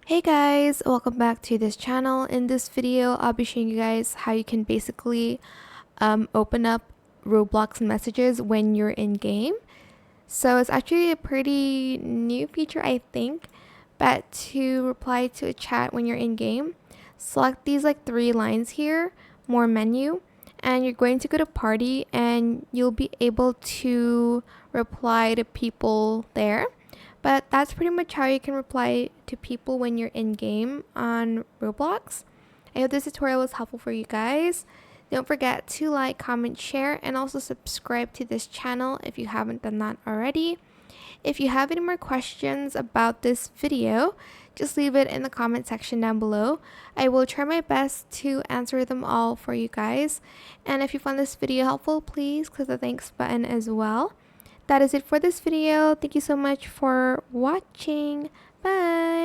Hey guys, welcome back to this channel. In this video, I'll be showing you guys how you can basically open up Roblox messages when you're in game. So it's actually a pretty new feature, I think, but to reply to a chat when you're in game, select these like three lines here, more menu, and you're going to go to party and you'll be able to reply to people there. But that's pretty much how you can reply to people when you're in game on Roblox. I hope this tutorial was helpful for you guys. Don't forget to like, comment, share, and also subscribe to this channel if you haven't done that already. If you have any more questions about this video, just leave it in the comment section down below. I will try my best to answer them all for you guys. And if you found this video helpful, please click the thanks button as well. That is it for this video. Thank you so much for watching. Bye!